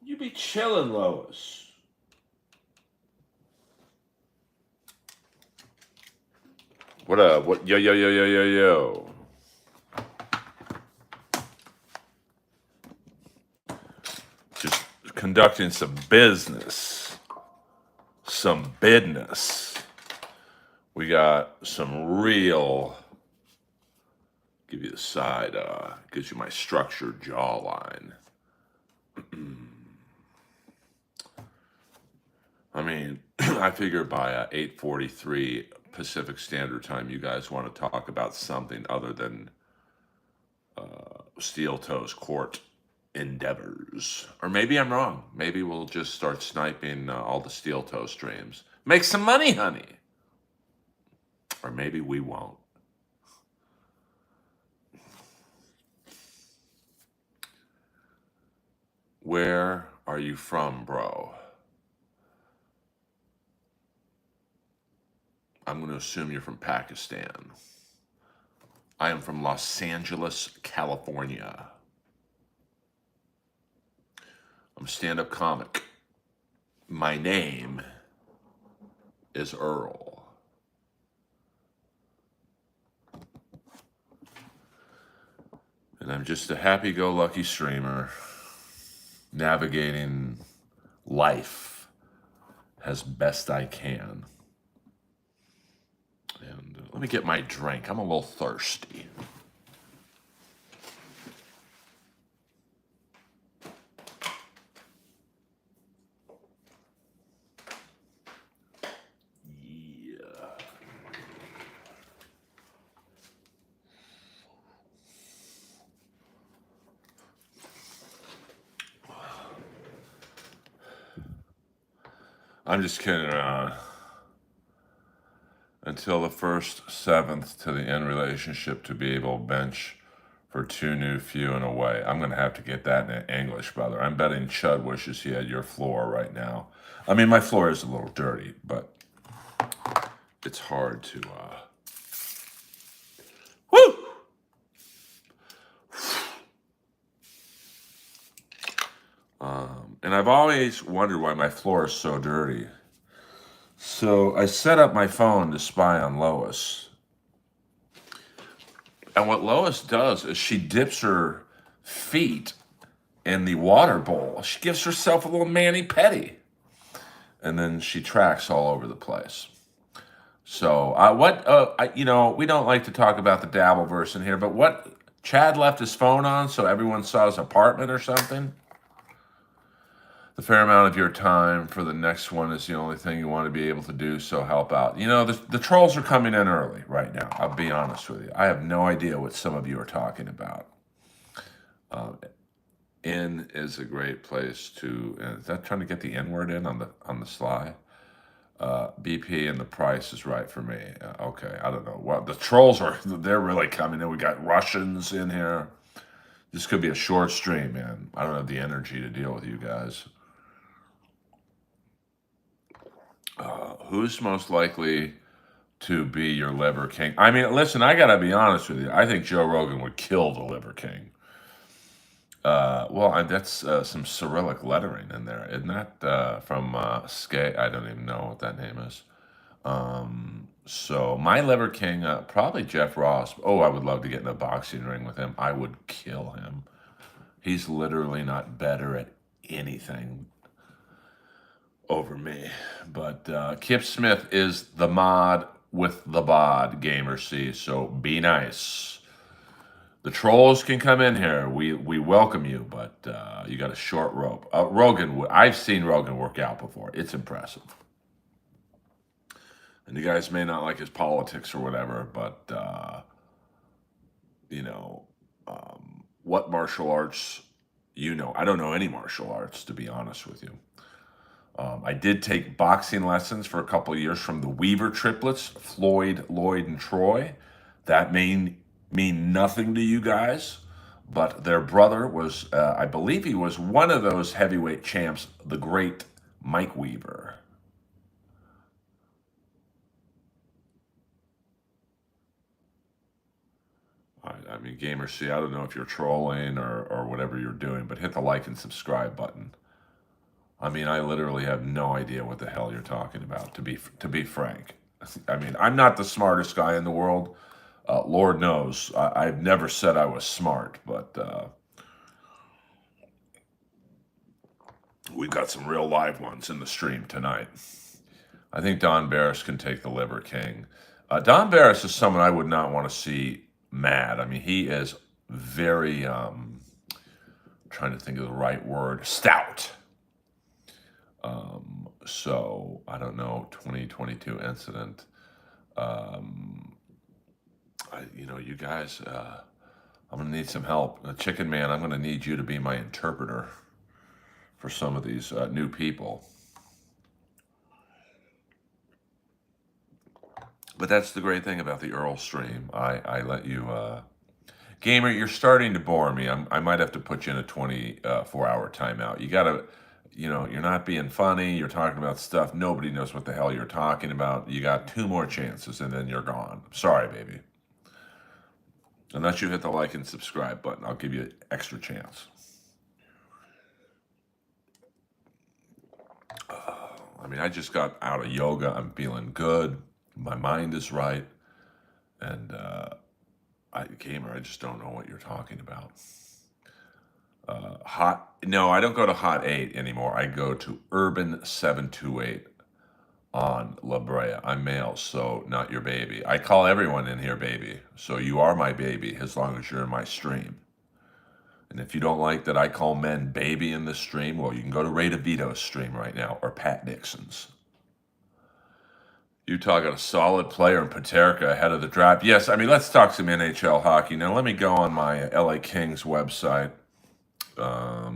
You be chilling, Lois. What up? What? Yo, yo, yo, yo, yo, yo. Just conducting some business. Some business. We got some real. Give you the side. Gives you my structured jawline. I mean, I figure by 8:43 Pacific Standard Time, you guys want to talk about something other than Steel Toes Court endeavors. Or maybe I'm wrong. Maybe we'll just start sniping all the Steel Toe streams. Make some money, honey. Or maybe we won't. Where are you from, bro? I'm going to assume you're from Pakistan. I am from Los Angeles, California. I'm a stand-up comic. My name is Earl. And I'm just a happy-go-lucky streamer navigating life as best I can. And let me get my drink. I'm a little thirsty. Yeah. I'm just kidding around. Until the first seventh to the end relationship to be able to bench for two new few and away. I'm going to have to get that in English, brother. I'm betting Chud wishes he had your floor right now. I mean, my floor is a little dirty, but it's hard to... Woo! And I've always wondered why my floor is so dirty. So I set up my phone to spy on Lois. And what Lois does is she dips her feet in the water bowl. She gives herself a little mani-pedi. And then she tracks all over the place. So we don't like to talk about the Dabbleverse in here, but what, Chad left his phone on so everyone saw his apartment or something? The fair amount of your time for the next one is the only thing you want to be able to do, so help out. You know, the trolls are coming in early right now. I'll be honest with you. I have no idea what some of you are talking about. In is a great place to, is that trying to get the N word in on the sly? BP and the price is right for me. Okay, I don't know. Well, the trolls they're really coming in. We got Russians in here. This could be a short stream, man. I don't have the energy to deal with you guys. Who's most likely to be your liver king? I mean, listen, I gotta be honest with you. I think Joe Rogan would kill the liver king. That's some Cyrillic lettering in there, isn't that from Skate? I don't even know what that name is. So my liver king, probably Jeff Ross. Oh, I would love to get in a boxing ring with him. I would kill him. He's literally not better at anything over me. But Kip Smith is the mod with the bod, Gamer C. So be nice. The trolls can come in here. We welcome you, but you got a short rope. Rogan, I've seen Rogan work out before. It's impressive. And you guys may not like his politics or whatever, but what martial arts I don't know any martial arts, to be honest with you. I did take boxing lessons for a couple of years from the Weaver triplets, Floyd, Lloyd, and Troy. That may mean nothing to you guys, but their brother was, I believe he was one of those heavyweight champs, the great Mike Weaver. I mean, Gamer C, I don't know if you're trolling or whatever you're doing, but hit the like and subscribe button. I mean, I literally have no idea what the hell you're talking about. To be frank, I mean, I'm not the smartest guy in the world. Lord knows, I've never said I was smart, but we've got some real live ones in the stream tonight. I think Don Barris can take the Liver King. Don Barris is someone I would not want to see mad. I mean, he is very, trying to think of the right word, stout. So I don't know, 2022 incident. You guys, I'm gonna need some help. Chicken Man, I'm gonna need you to be my interpreter for some of these new people. But that's the great thing about the Earl stream. I let you, Gamer, you're starting to bore me. I might have to put you in a 24-hour timeout. You gotta, you're not being funny. You're talking about stuff. Nobody knows what the hell you're talking about. You got 2 more chances and then you're gone. Sorry, baby. Unless you hit the like and subscribe button, I'll give you an extra chance. I mean, I just got out of yoga. I'm feeling good. My mind is right. And Gamer, I just don't know what you're talking about. No, I don't go to Hot 8 anymore. I go to Urban 728 on La Brea. I'm male, so not your baby. I call everyone in here baby. So you are my baby as long as you're in my stream. And if you don't like that I call men baby in this stream, well, you can go to Ray DeVito's stream right now or Pat Nixon's. Utah got a solid player in Paterka ahead of the draft. Yes, I mean, let's talk some NHL hockey. Now, let me go on my LA Kings website. I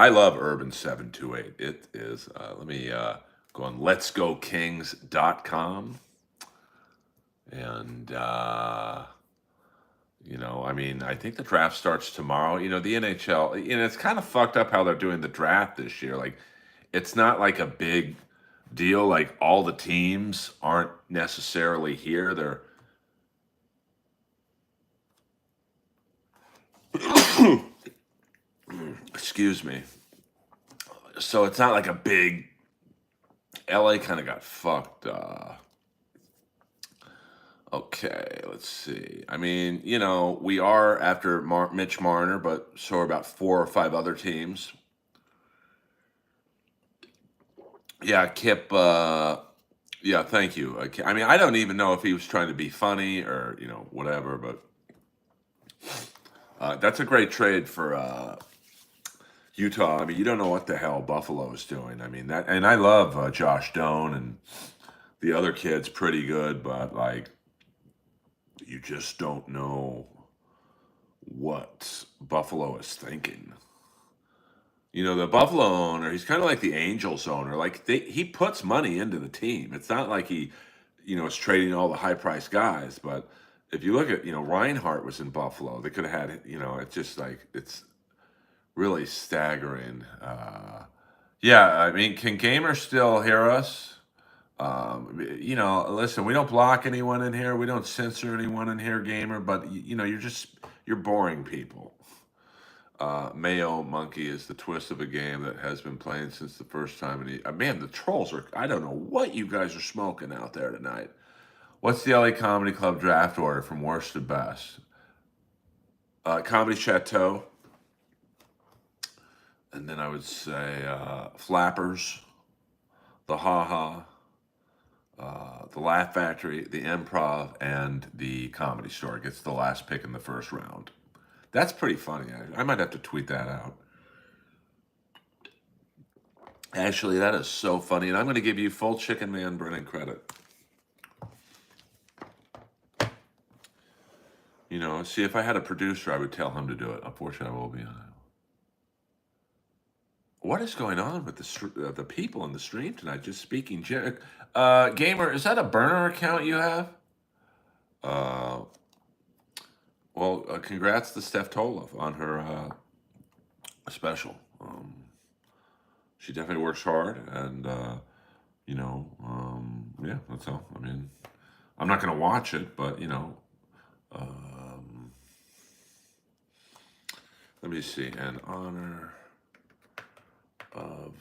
love Urban 728. It is, let me go on letsgokings.com. And, I mean, I think the draft starts tomorrow. The NHL, it's kind of fucked up how they're doing the draft this year. Like, it's not like a big deal. Like, all the teams aren't necessarily here. They're, excuse me. So it's not like a big, LA kind of got fucked. Okay, let's see. I mean, we are after Mitch Marner, but so are about 4 or 5 other teams. Yeah, Kip. Yeah, thank you. I mean, I don't even know if he was trying to be funny or whatever, but that's a great trade for Utah. I mean, you don't know what the hell Buffalo is doing. I mean that, and I love Josh Doan and the other kid's pretty good, but like, you just don't know what Buffalo is thinking. The Buffalo owner, he's kind of like the Angels owner. Like he puts money into the team. It's not like he, is trading all the high priced guys. But if you look at, Reinhardt was in Buffalo. They could have had, it's just like it's really staggering. Yeah, I mean, can gamers still hear us? Listen, we don't block anyone in here. We don't censor anyone in here, gamer. But you're boring people. Mayo Monkey is the twist of a game that has been playing since the first time. And man, the trolls are, I don't know what you guys are smoking out there tonight. What's the LA Comedy Club draft order from worst to best? Comedy Chateau. And then I would say Flappers, the Ha Ha, the Laugh Factory, the Improv, and the Comedy Store gets the last pick in the first round. That's pretty funny. I might have to tweet that out. Actually, that is so funny. And I'm going to give you full Chicken Man Brennan credit. See, if I had a producer, I would tell him to do it. Unfortunately, I will be on it. What is going on with the people in the stream tonight? Just speaking. Gamer, is that a burner account you have? Well, congrats to Steph Toloff on her special. She definitely works hard, and yeah, that's all. I mean, I'm not going to watch it, but let me see. And honor of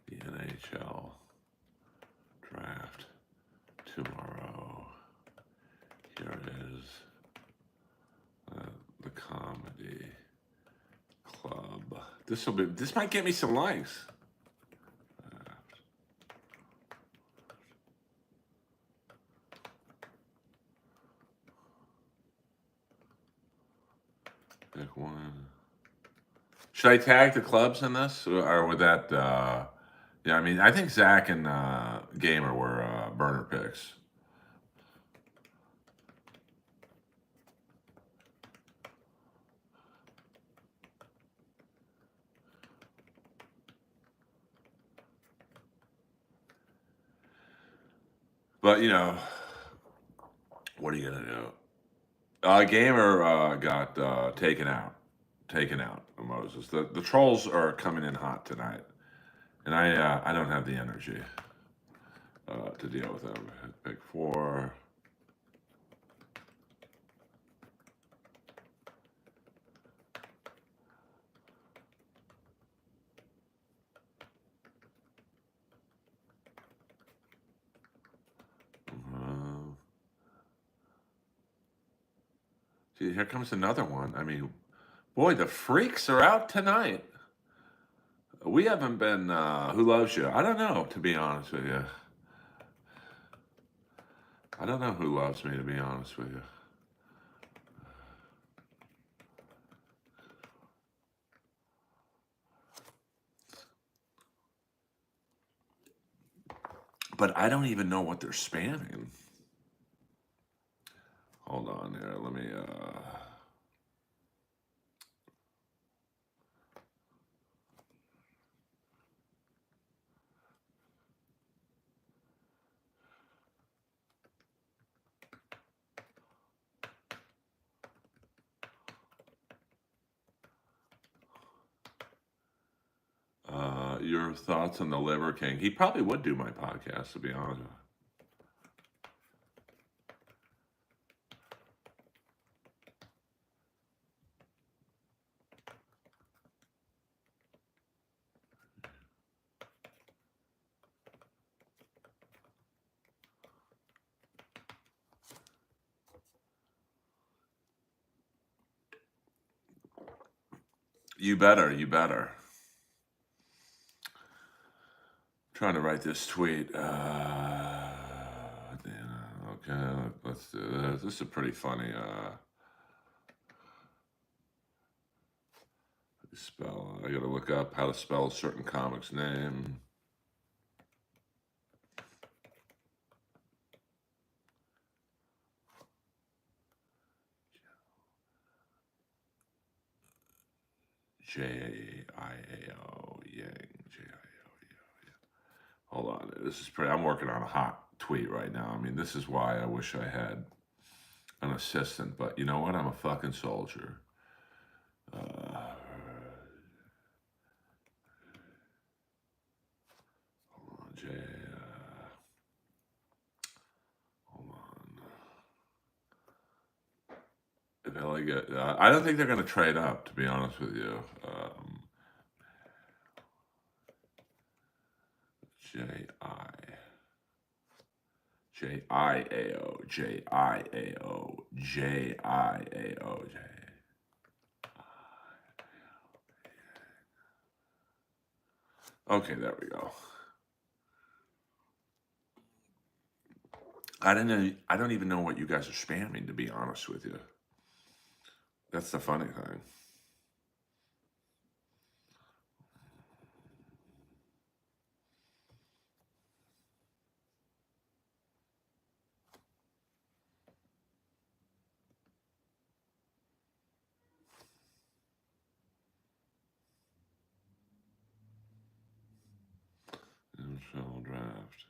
the NHL draft tomorrow. Here is the comedy club. This might get me some likes. Pick one. Should I tag the clubs in this, or would that? Yeah, I mean, I think Zach and Gamer were burner picks. But what are you gonna do? Gamer got taken out. Taken out, Moses. The trolls are coming in hot tonight, and I don't have the energy to deal with them. Pick four. See, here comes another one. I mean, boy, the freaks are out tonight. We haven't been. Who loves you? I don't know, to be honest with you. I don't know who loves me, to be honest with you. But I don't even know what they're spamming. Hold on here. Let me. Your thoughts on the Liver King? He probably would do my podcast, to be honest. You better. You better. Trying to write this tweet. Okay, let's do this. This is pretty funny. Spell. I gotta look up how to spell a certain comic's name. Jiao Yang. Hold on. This is pretty. I'm working on a hot tweet right now. I mean, this is why I wish I had an assistant. But you know what? I'm a fucking soldier. Hold on, Jay. Hold on. If I like it, I don't think they're going to trade up. To be honest with you. Jiao Jiao. Okay, there we go. I don't even know what you guys are spamming, to be honest with you. That's the funny thing. NFL draft.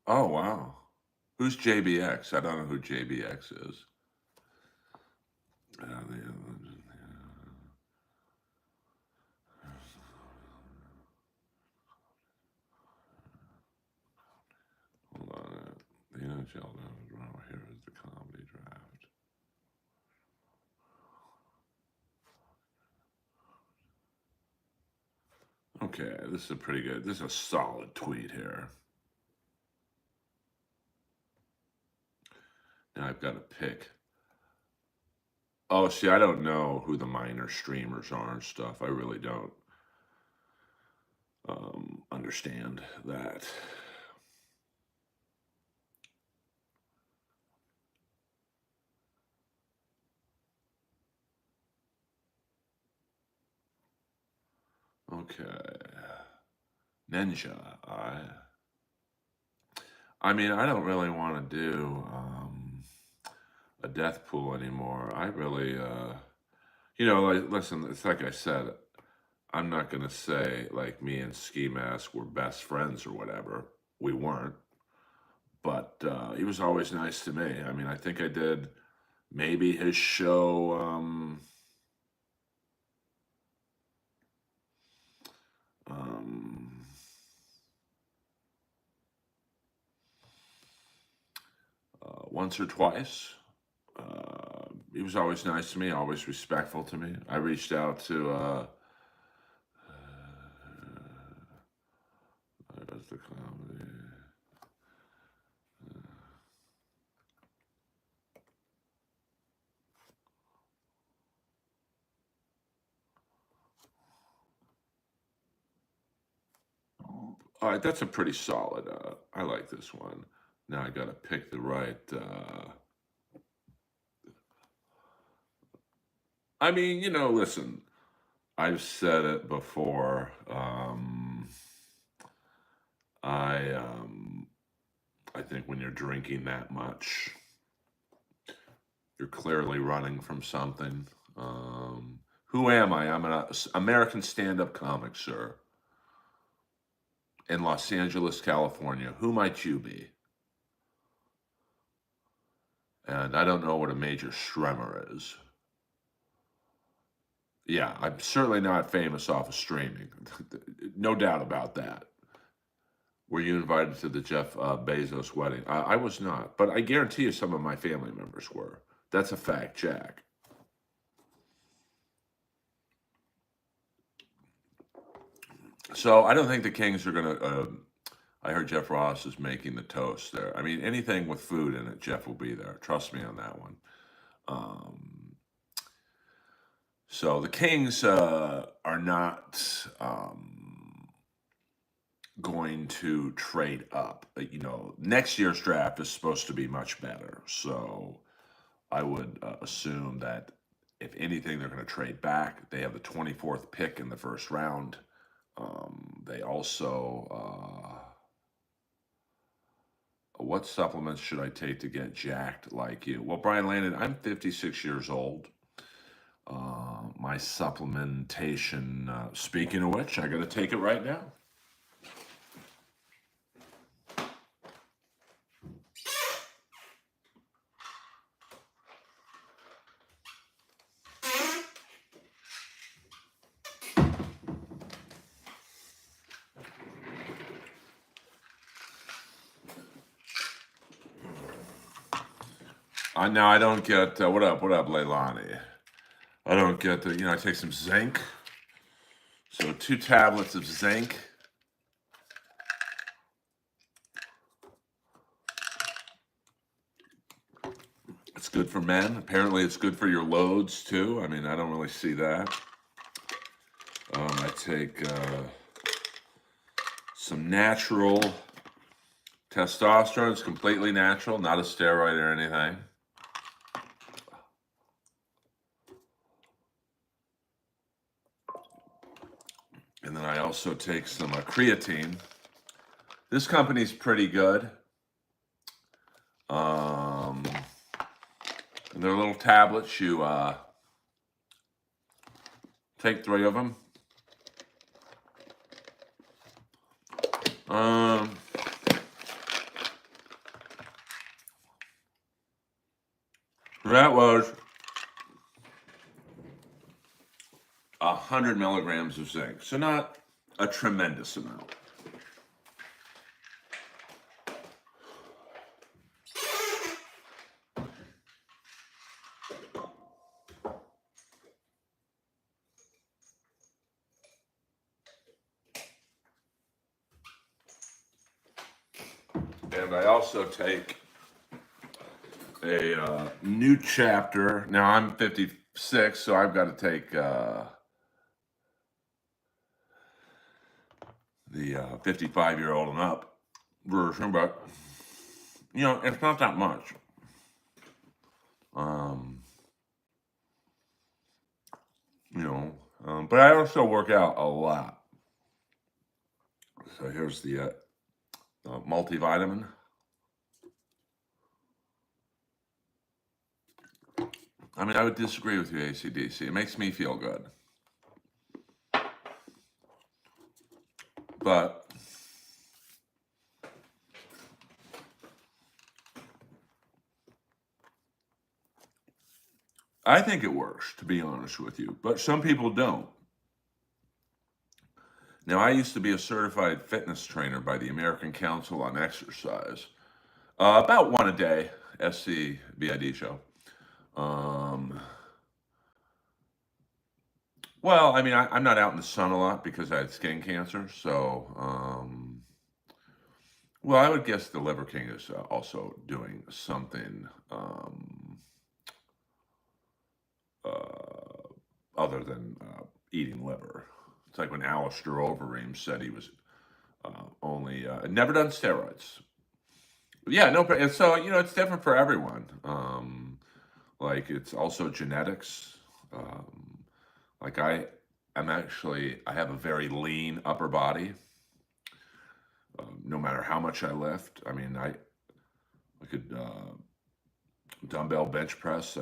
Oh, wow. Who's JBX? I don't know who JBX is. Uh, the- Hold on. The NHL now. Here is the comedy draft. Okay, this is a pretty good. This is a solid tweet here. Now I've got to pick. Oh, see, I don't know who the minor streamers are and stuff. I really don't understand that. Okay, Ninja. I mean, I don't really want to do a death pool anymore. I really, like, listen. It's like I said. I'm not gonna say like me and Ski Mask were best friends or whatever. We weren't, but he was always nice to me. I mean, I think I did maybe his show. Um, Once or twice. He was always nice to me, always respectful to me. I reached out to what's the comedy? All right, that's a pretty solid. I like this one. Now I got to pick the right. I mean, listen. I've said it before. I I think when you're drinking that much, you're clearly running from something. Who am I? I'm an American stand-up comic, sir, in Los Angeles, California. Who might you be? And I don't know what a major Shremmer is. Yeah, I'm certainly not famous off of streaming. No doubt about that. Were you invited to the Jeff Bezos wedding? I was not, but I guarantee you some of my family members were. That's a fact, Jack. So I don't think the Kings are going to. I heard Jeff Ross is making the toast there. I mean, anything with food in it, Jeff will be there. Trust me on that one. Um, so the Kings are not going to trade up. Next year's draft is supposed to be much better. So I would assume that if anything, they're going to trade back. They have the 24th pick in the first round. They also, what supplements should I take to get jacked like you? Well, Brian Landon, I'm 56 years old. My supplementation, speaking of which, I got to take it right now. Now I don't get what up, Leilani. I don't get the. I take some zinc. So 2 tablets of zinc. It's good for men. Apparently, it's good for your loads too. I mean, I don't really see that. I take some natural testosterone. It's completely natural, not a steroid or anything. And then I also take some creatine. This company's pretty good. And they're little tablets. You take 3 of them. That was 100 milligrams of zinc, so not a tremendous amount. And I also take a new chapter. Now I'm 56, so I've got to take the 55-year-old and up version, but it's not that much. But I also work out a lot. So here's the multivitamin. I mean, I would disagree with you, AC/DC. It makes me feel good. But I think it works, to be honest with you. But some people don't. Now, I used to be a certified fitness trainer by the American Council on Exercise. About one a day, SCBID show. Well, I mean, I'm not out in the sun a lot because I had skin cancer. So, well, I would guess the Liver King is also doing something other than eating liver. It's like when Alistair Overeem said he was only never done steroids. Yeah, no, and so it's different for everyone. Like it's also genetics. Like I have a very lean upper body. No matter how much I lift, I mean, I could dumbbell bench press.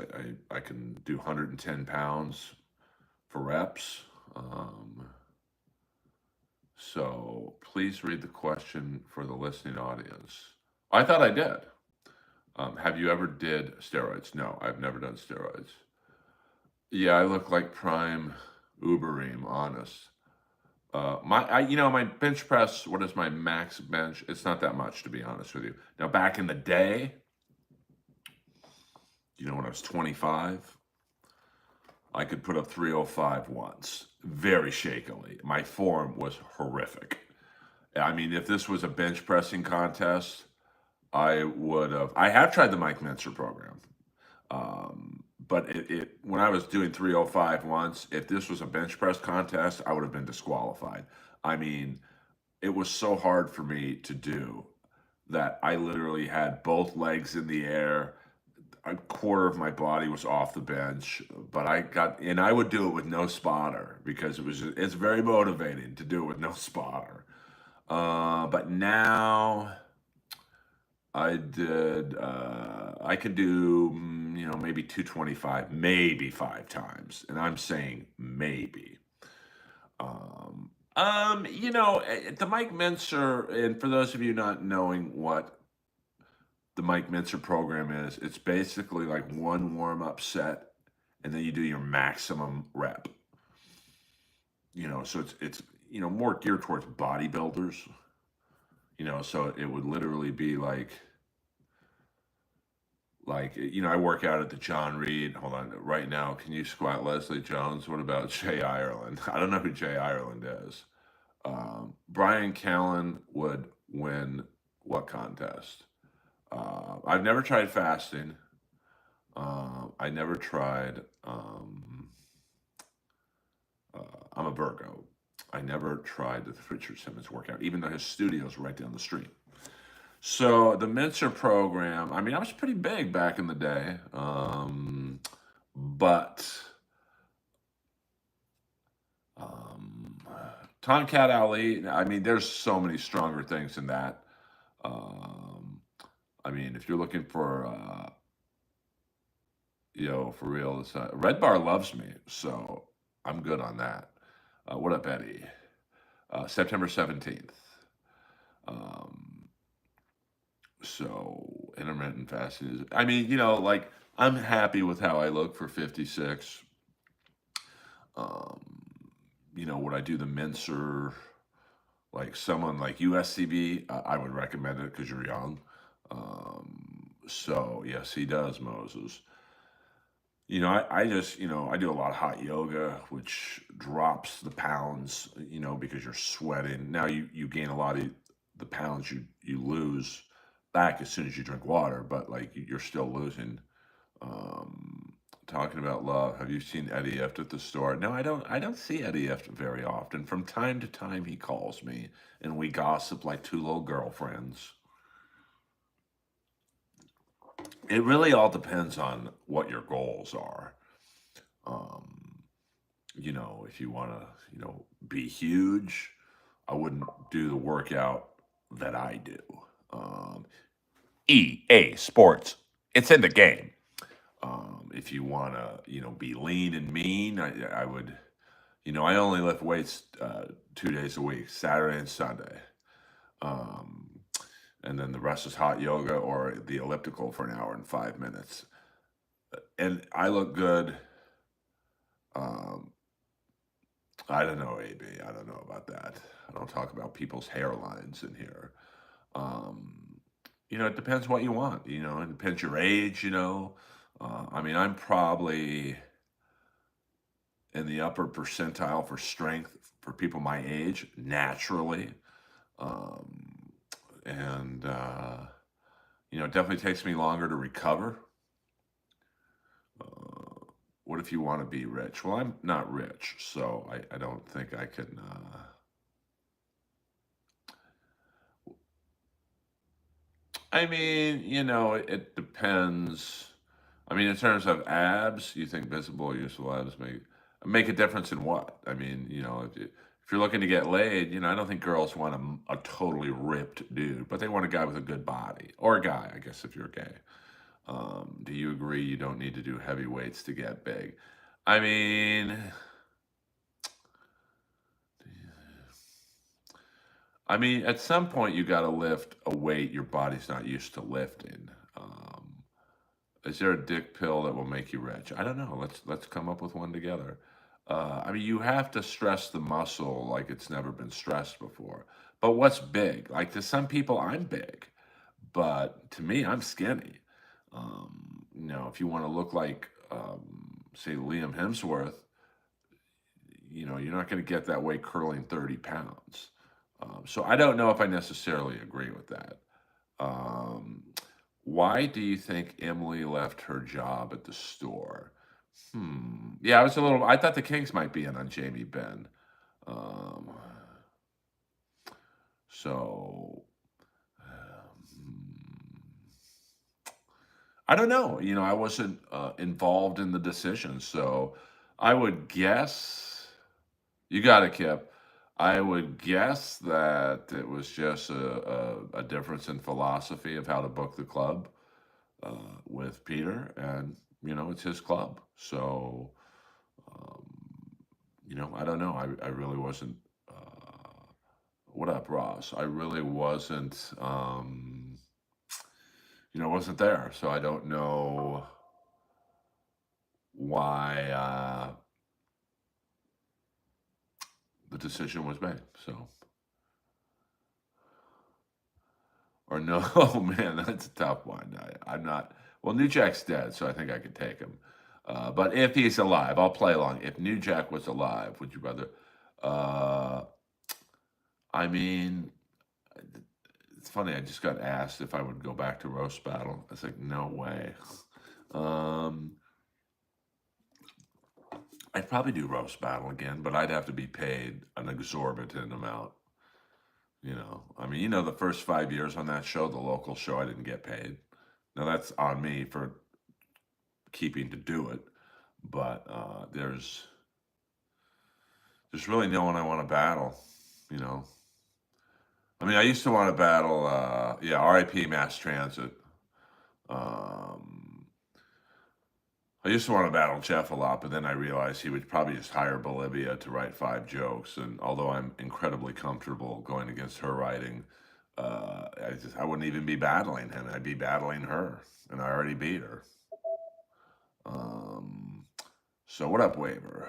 I can do 110 pounds for reps. So please read the question for the listening audience. I thought I did. Have you ever did steroids? No, I've never done steroids. Yeah, I look like prime Ubereem, honest. My bench press. What is my max bench? It's not that much, to be honest with you. Now, back in the day, when I was 25, I could put up 305 once, very shakily. My form was horrific. I mean, if this was a bench pressing contest, I would have. I have tried the Mike Mentzer program, but when I was doing 305 once, if this was a bench press contest, I would have been disqualified. I mean, it was so hard for me to do that I literally had both legs in the air. A quarter of my body was off the bench, but I would do it with no spotter because it's very motivating to do it with no spotter. But now I could do, maybe 225, maybe 5 times. And I'm saying maybe. The Mike Mentzer, and for those of you not knowing what the Mike Mentzer program is, it's basically like one warm-up set, and then you do your maximum rep. So it's more geared towards bodybuilders. So it would literally be like I work out at the John Reed. Hold on, right now, can you squat Leslie Jones? What about Jay Ireland? I don't know who Jay Ireland is. Brian Callen would win what contest? I've never tried fasting. I never tried. I'm a Virgo. I never tried the Richard Simmons workout, even though his studio's right down the street. So the Mentzer program, I mean, I was pretty big back in the day, but Tomcat Ali, I mean, there's so many stronger things than that. I mean, if you're looking for, for real, Red Bar loves me, so I'm good on that. What up, Eddie? September 17th. So intermittent fasting is, I mean, like I'm happy with how I look for 56. Um, would I do the mincer? Like someone like USCB, I would recommend it because you're young. So yes, he does, Moses. I just, I do a lot of hot yoga, which drops the pounds, because you're sweating. Now you gain a lot of the pounds you lose back as soon as you drink water, but like you're still losing. Um, Talking about love, have you seen Eddie Ift at the store? No, I don't. I don't see Eddie Ift very often. From time to time, he calls me, and we gossip like two little girlfriends. It really all depends on what your goals are. Um, if you want to, be huge, I wouldn't do the workout that I do. Um, EA Sports, it's in the game. If you want to, be lean and mean, I would, I only lift weights 2 days a week, Saturday and Sunday. Um, and then the rest is hot yoga or the elliptical for an hour and 5 minutes. And I look good. Um, I don't know, AB. I don't know about that. I don't talk about people's hairlines in here. Um, it depends what you want. It depends your age. I mean, I'm probably in the upper percentile for strength for people my age naturally, um, and it definitely takes me longer to recover. Uh, what if you want to be rich? Well, I'm not rich, so I don't think I can. I mean, it depends. I mean, in terms of abs, you think visible or useful abs make a difference in what? I mean, if you're looking to get laid, I don't think girls want a totally ripped dude, but they want a guy with a good body or a guy, I guess, if you're gay. Do you agree you don't need to do heavy weights to get big? I mean, at some point you got to lift a weight your body's not used to lifting. Is there a dick pill that will make you rich? I don't know. Let's come up with one together. You have to stress the muscle like it's never been stressed before. But what's big? Like to some people, I'm big, but to me, I'm skinny. If you want to look like, say, Liam Hemsworth, you're not going to get that way curling 30 pounds. So I don't know if I necessarily agree with that. Um, why do you think Emily left her job at the store? Yeah, I was a little. I thought the Kings might be in on Jamie Benn. Um, so I don't know. I wasn't involved in the decision, so I would guess. You got it, Kip. I would guess that it was just a difference in philosophy of how to book the club with Peter, and it's his club. So um, I don't know. I really wasn't. What up, Ross? I really wasn't. Wasn't there, so I don't know why the decision was made. So, or no, oh man, that's a tough one. I'm not. Well, New Jack's dead, so I think I could take him. But if he's alive, I'll play along. If New Jack was alive, would you rather? Uh, I mean, it's funny. I just got asked if I would go back to roast battle. I was like, no way. Um, I'd probably do roast battle again, but I'd have to be paid an exorbitant amount. The first 5 years on that show, the local show, I didn't get paid. Now that's on me for keeping to do it, but there's really no one I want to battle. You know, I used to want to battle. Yeah, R.I.P. Mass Transit. Um, I used to want to battle Jeff a lot, but then I realized he would probably just hire Bolivia to write 5 jokes. And although I'm incredibly comfortable going against her writing, I wouldn't even be battling him. I'd be battling her, and I already beat her. So what up, Waiver?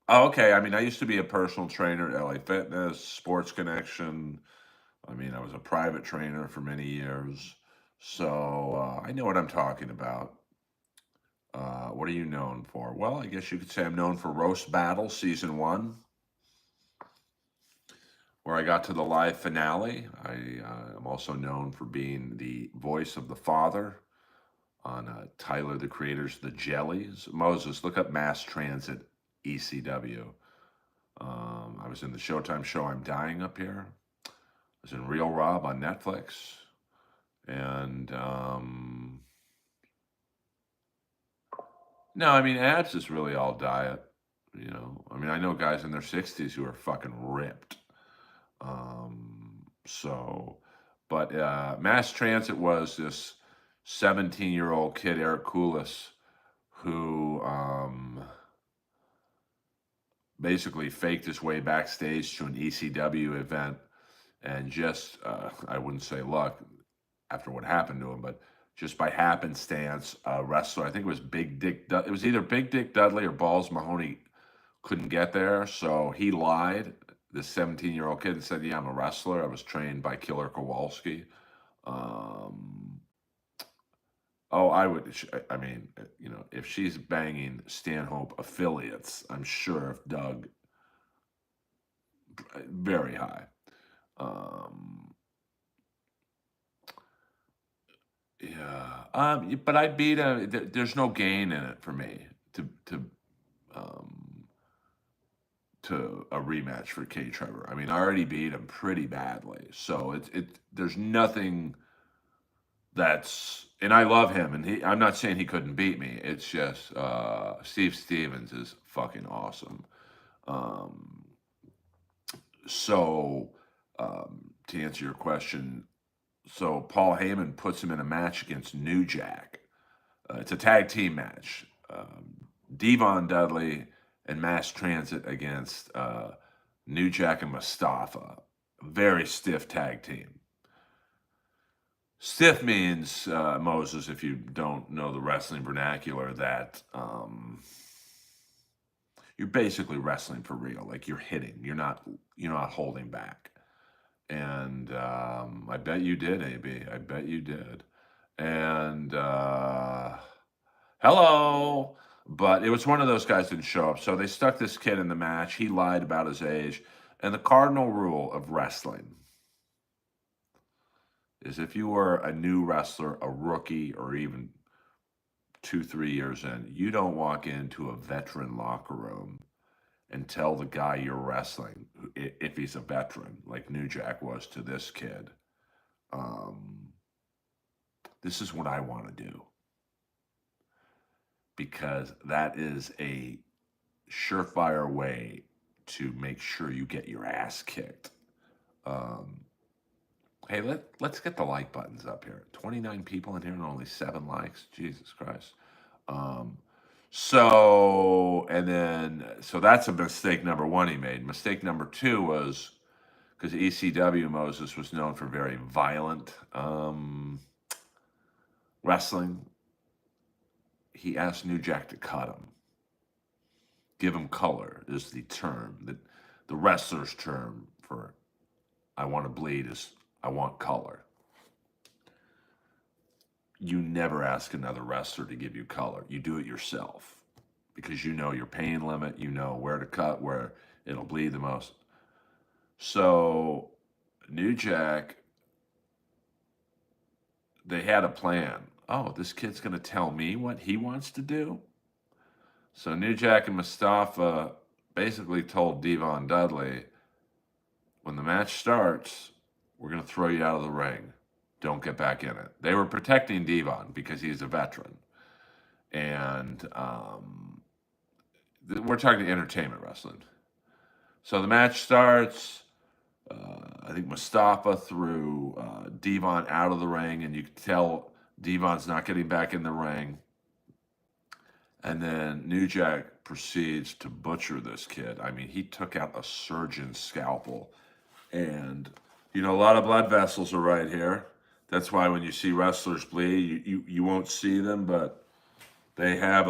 Oh, okay. I mean, I used to be a personal trainer at LA Fitness, Sports Connection. I mean, I was a private trainer for many years. So I know what I'm talking about. What are you known for? Well, I guess you could say I'm known for Roast Battle Season 1, where I got to the live finale. I am also known for being the voice of the father on Tyler, the Creator's The Jellies. Moses, look up Mass Transit ECW. I was in the Showtime show I'm Dying Up Here. I was in Real Rob on Netflix. And no, I mean, abs is really all diet. You know, I mean, I know guys in their 60s who are fucking ripped. So, but Mass Transit was this 17-year-old kid, Eric Koulis, who basically faked his way backstage to an ECW event and just, I wouldn't say luck after what happened to him, but just by happenstance, a wrestler, I think it was Big Dick, it was either Big Dick Dudley or Balls Mahoney couldn't get there. So he lied, this 17-year-old kid, and said, yeah, I'm a wrestler. I was trained by Killer Kowalski. Oh, I mean, you know, if she's banging Stanhope affiliates, I'm sure if Doug, very high. Yeah, but I beat him. There's no gain in it for me um, to a rematch for K Trevor. I mean, I already beat him pretty badly, so there's nothing and I love him, and I'm not saying he couldn't beat me. It's just Steve Stevens is fucking awesome. Um, so to answer your question, so Paul Heyman puts him in a match against New Jack. It's a tag team match. Devon Dudley and Mass Transit against New Jack and Mustafa. Very stiff tag team. Stiff means, Moses, if you don't know the wrestling vernacular, that you're basically wrestling for real. Like you're hitting. You're not holding back. And I bet you did, AB. I bet you did. And hello. But it was one of those guys didn't show up. So they stuck this kid in the match. He lied about his age. And the cardinal rule of wrestling is if you are a new wrestler, a rookie, or even 2, 3 years in, you don't walk into a veteran locker room and tell the guy you're wrestling, if he's a veteran, like New Jack was to this kid, this is what I want to do. Because that is a surefire way to make sure you get your ass kicked. Hey, let's get the like buttons up here. 29 people in here and only 7 likes. Jesus Christ. So that's a mistake number 1 he made. Mistake number 2 was because ECW Moses was known for very violent wrestling. He asked New Jack to cut him. Give him color is the term. The wrestler's term for I want to bleed is I want color. You never ask another wrestler to give you color. You do it yourself because you know your pain limit. You know where to cut, where it'll bleed the most. So New Jack, they had a plan. Oh, this kid's going to tell me what he wants to do? So New Jack and Mustafa basically told Devon Dudley, when the match starts, we're going to throw you out of the ring. Don't get back in it. They were protecting Devon because he's a veteran. And we're talking entertainment wrestling. So the match starts. I think Mustafa threw Devon out of the ring, and you can tell Devon's not getting back in the ring. And then New Jack proceeds to butcher this kid. I mean, he took out a surgeon's scalpel. And, you know, a lot of blood vessels are right here. That's why when you see wrestlers bleed, you won't see them, but they have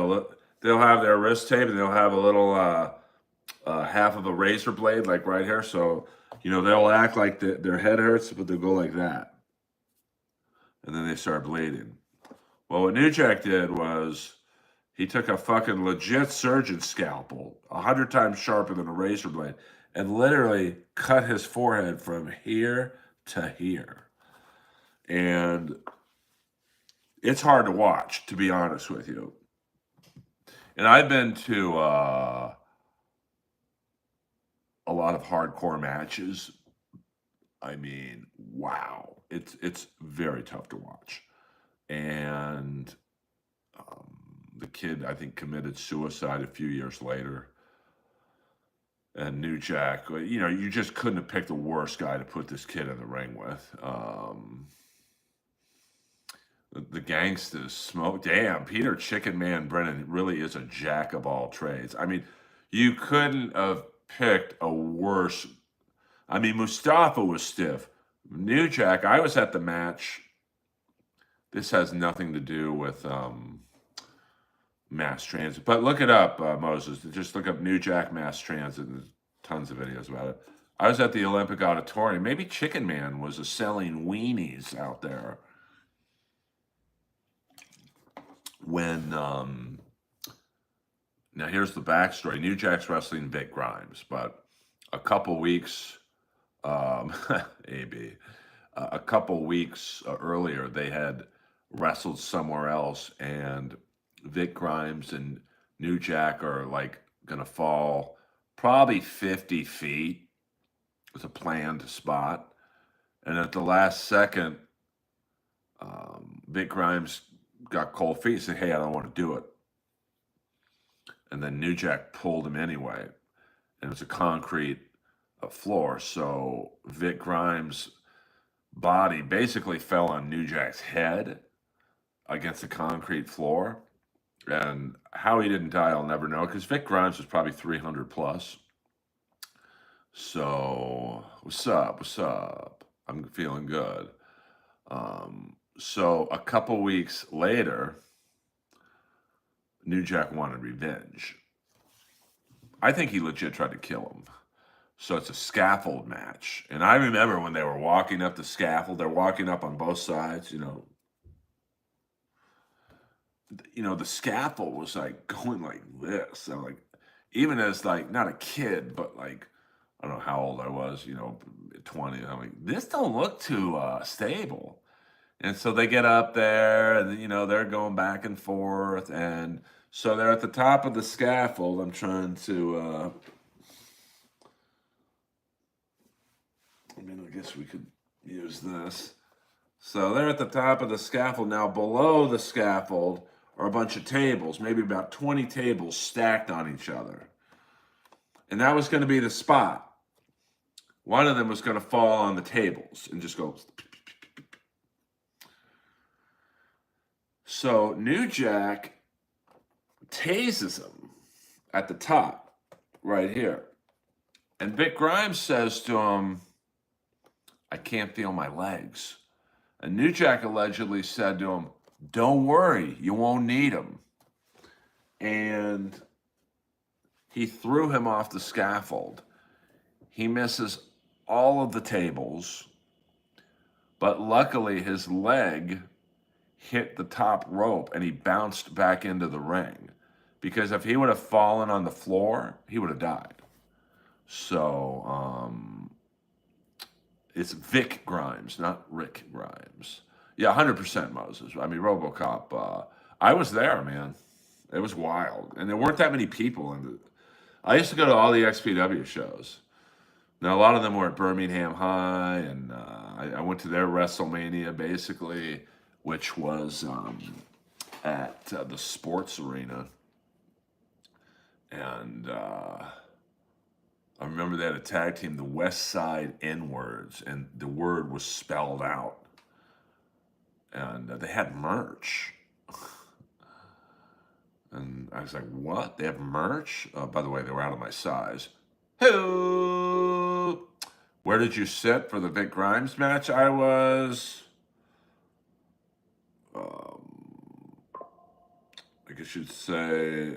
they'll have their wrist tape and they'll have a little half of a razor blade like right here. So they'll act like their head hurts, but they'll go like that, and then they start bleeding. Well, what New Jack did was he took a fucking legit surgeon scalpel, 100 times sharper than a razor blade, and literally cut his forehead from here to here. And it's hard to watch, to be honest with you. And I've been to a lot of hardcore matches. I mean, wow, it's very tough to watch. And the kid, I think, committed suicide a few years later. And New Jack, you just couldn't have picked the worst guy to put this kid in the ring with. The gangsters smoke. Damn, Peter Chicken Man Brennan really is a jack of all trades. I mean, you couldn't have picked a worse. I mean, Mustafa was stiff. New Jack, I was at the match. This has nothing to do with mass transit. But look it up, Moses. Just look up New Jack mass transit. There's tons of videos about it. I was at the Olympic Auditorium. Maybe Chicken Man was selling weenies out there when now here's the backstory. New Jack's wrestling Vic Grimes, but a couple weeks AB a couple weeks earlier they had wrestled somewhere else, and Vic Grimes and New Jack are like gonna fall probably 50 feet. It was a planned spot, and at the last second, Vic Grimes got cold feet and said, "Hey, I don't want to do it." And then New Jack pulled him anyway, and it was a concrete floor. So Vic Grimes' body basically fell on New Jack's head against the concrete floor. And how he didn't die, I'll never know, because Vic Grimes was probably 300 plus. So, what's up? What's up? I'm feeling good. So, a couple weeks later, New Jack wanted revenge. I think he legit tried to kill him. So, it's a scaffold match. And I remember when they were walking up the scaffold, they're walking up on both sides, the scaffold was like going like this. I'm like, even as like not a kid, but like I don't know how old I was, 20. I'm like, this don't look too stable. And so they get up there, and they're going back and forth, and so they're at the top of the scaffold. I'm trying to. I guess we could use this. So they're at the top of the scaffold. Now below the scaffold are a bunch of tables, maybe about 20 tables stacked on each other. And that was going to be the spot. One of them was going to fall on the tables and just go. So New Jack tases him at the top, right here. And Vic Grimes says to him, "I can't feel my legs." And New Jack allegedly said to him, "Don't worry, you won't need them." And he threw him off the scaffold. He misses all of the tables, but luckily his leg hit the top rope and he bounced back into the ring. Because if he would have fallen on the floor, he would have died. So, it's Vic Grimes, not Rick Grimes. Yeah, 100% Moses. I mean, RoboCop. I was there, man. It was wild, and there weren't that many people. I used to go to all the XPW shows. Now a lot of them were at Birmingham High, and I went to their WrestleMania basically, which was at the sports arena, and I remember they had a tag team, the West Side N-Words, and the word was spelled out. And they had merch. And I was like, what? They have merch? By the way, they were out of my size. Hello! Where did you sit for the Vic Grimes match? I was I should say,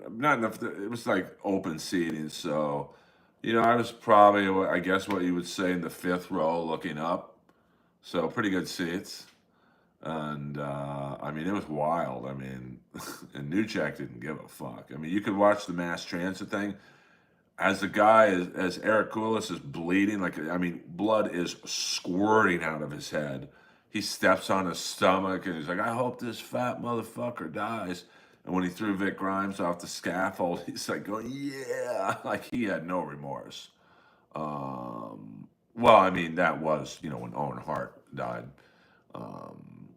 not enough. It was like open seating, so I was probably, I guess, what you would say in the fifth row, looking up. So pretty good seats, and I mean, it was wild. I mean, and New Jack didn't give a fuck. I mean, you could watch the mass transit thing as the guy, as Eric Koulis is bleeding, like, I mean, blood is squirting out of his head. He steps on his stomach and he's like, I hope this fat motherfucker dies. And when he threw Vic Grimes off the scaffold, he's like going, yeah, like he had no remorse. Well, I mean, that was, when Owen Hart died. Um,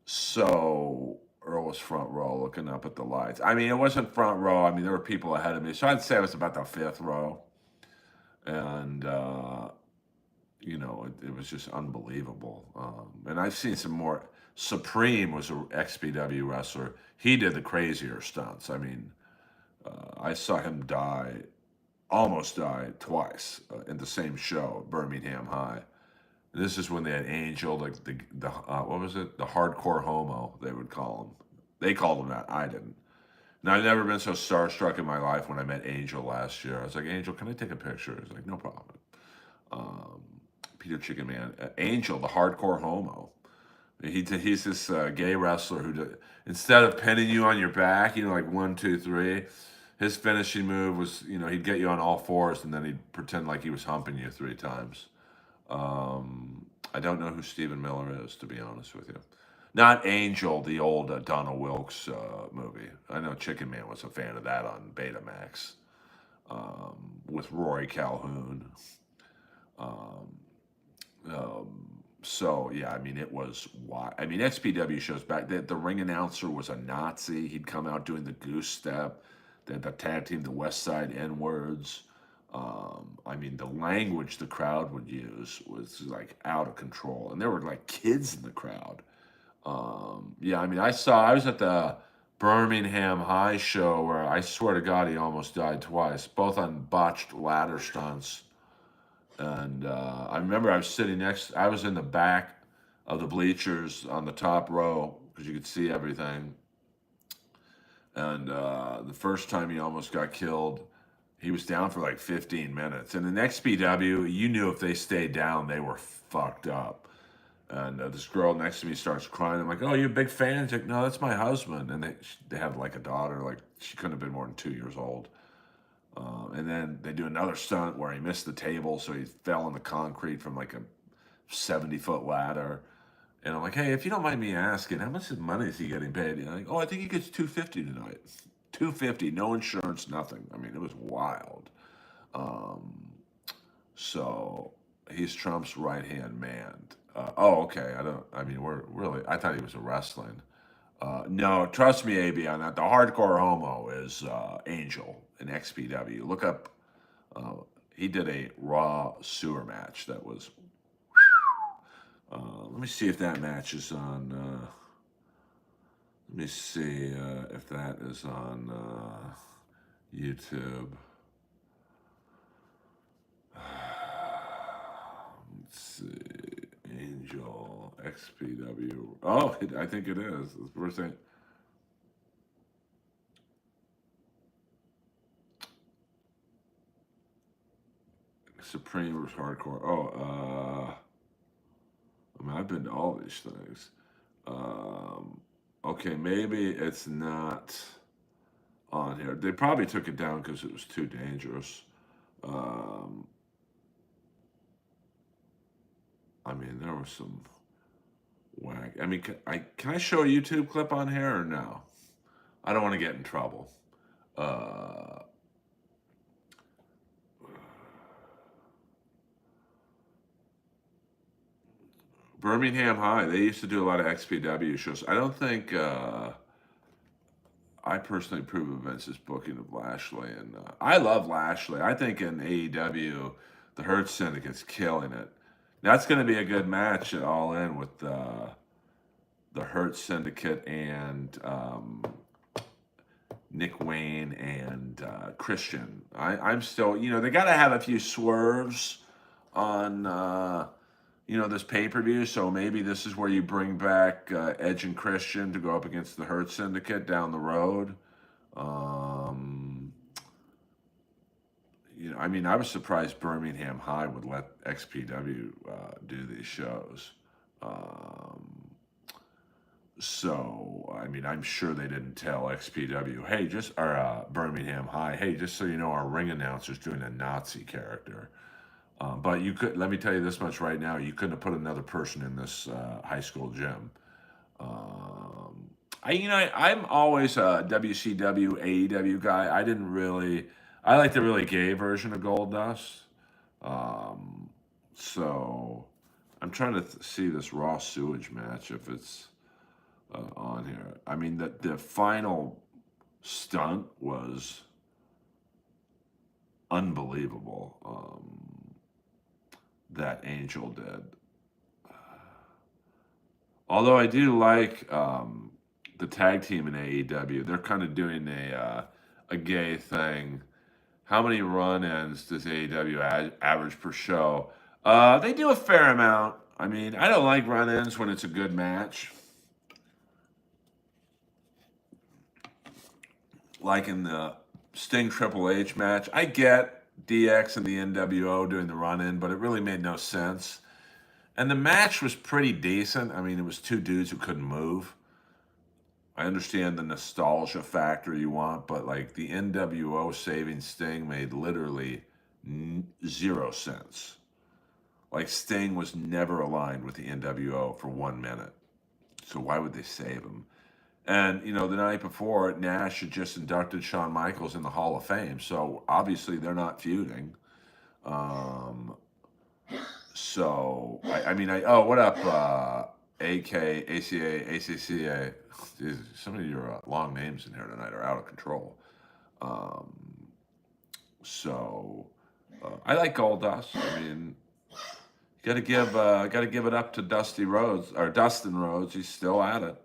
so Earl was front row looking up at the lights. I mean, it wasn't front row. I mean, there were people ahead of me. So I'd say it was about the fifth row. And, it was just unbelievable. And I've seen some more. Supreme was an XPW wrestler. He did the crazier stunts. I mean, I saw him almost die twice in the same show, Birmingham High. This is when they had Angel, like the what was it? The hardcore homo, they would call him. They called him that. I didn't. Now I've never been so starstruck in my life when I met Angel last year. I was like, Angel, can I take a picture? He's like, no problem. Um, Peter Chicken Man, Angel, the hardcore homo. He's this gay wrestler instead of pinning you on your back, like 1, 2, 3, his finishing move was, he'd get you on all fours and then he'd pretend like he was humping you 3 times. I don't know who Stephen Miller is, to be honest with you. Not Angel, the old Donna Wilkes movie. I know Chicken Man was a fan of that on Betamax with Rory Calhoun. Um, so yeah, I mean, it was why. I mean, XPW shows back. The ring announcer was a Nazi. He'd come out doing the goose step. Then the tag team, the West Side N words. I mean, the language the crowd would use was like out of control, and there were like kids in the crowd. Yeah, I mean, I was at the Birmingham High show where I swear to God he almost died twice, both on botched ladder stunts. And I remember I was in the back of the bleachers on the top row because you could see everything. And the first time he almost got killed, he was down for like 15 minutes. And in XPW, you knew if they stayed down, they were fucked up. And this girl next to me starts crying. I'm like, oh, you a big fan? She's like, no, that's my husband. And they had like a daughter, like she couldn't have been more than 2 years old. And then they do another stunt where he missed the table, so he fell on the concrete from like a 70-foot ladder. And I'm like, hey, if you don't mind me asking, how much money is he getting paid? And like, oh, I think he gets $250 tonight. $250, no insurance, nothing. I mean, it was wild. So he's Trump's right hand man. Okay. I thought he was a wrestling. No, trust me, AB, on that. The hardcore homo is Angel in XPW. Look up. He did a Raw sewer match that was. Let me see if that match is on. Let me see if that is on YouTube. Let's see. Angel XPW. Oh, I think it is. The first thing. Supreme versus Hardcore. I mean, I've been to all these things. Okay, maybe it's not on here. They probably took it down because it was too dangerous. I mean, there was some whack. I mean, can I show a YouTube clip on here or no? I don't want to get in trouble. Birmingham High, they used to do a lot of XPW shows. I don't think I personally approve of Vince's booking of Lashley, and I love Lashley. I think in AEW, the Hurt Syndicate's killing it. That's going to be a good match at All In with the Hurt Syndicate and Nick Wayne and Christian. I'm still, they got to have a few swerves on this pay-per-view. So maybe this is where you bring back Edge and Christian to go up against the Hurt Syndicate down the road. Um, I mean, I was surprised Birmingham High would let XPW do these shows. Um, so, I mean, I'm sure they didn't tell XPW, hey, or Birmingham High, hey, just so you know, our ring announcer's doing a Nazi character. But let me tell you this much right now, you couldn't have put another person in this high school gym. Um, I'm always a WCW, AEW guy. I like the really gay version of Goldust. Um, so I'm trying to see this raw sewage match if it's on here. I mean, the final stunt was unbelievable. That Angel did. Although I do like the tag team in AEW, they're kind of doing a gay thing. How many run-ins does AEW average per show? They do a fair amount. I mean, I don't like run-ins when it's a good match. Like in the Sting Triple H match, I get DX and the NWO doing the run-in, but it really made no sense. And the match was pretty decent. I mean, it was two dudes who couldn't move. I understand the nostalgia factor you want, but like the NWO saving Sting made literally zero sense. Like Sting was never aligned with the NWO for 1 minute. So why would they save him? And the night before, Nash had just inducted Shawn Michaels in the Hall of Fame. So obviously they're not feuding. Um, I mean, oh, what up, AK, ACA, ACCA? Jeez, some of your long names in here tonight are out of control. Um, so I like Goldust. I mean, gotta give it up to Dusty Rhodes or Dustin Rhodes. He's still at it.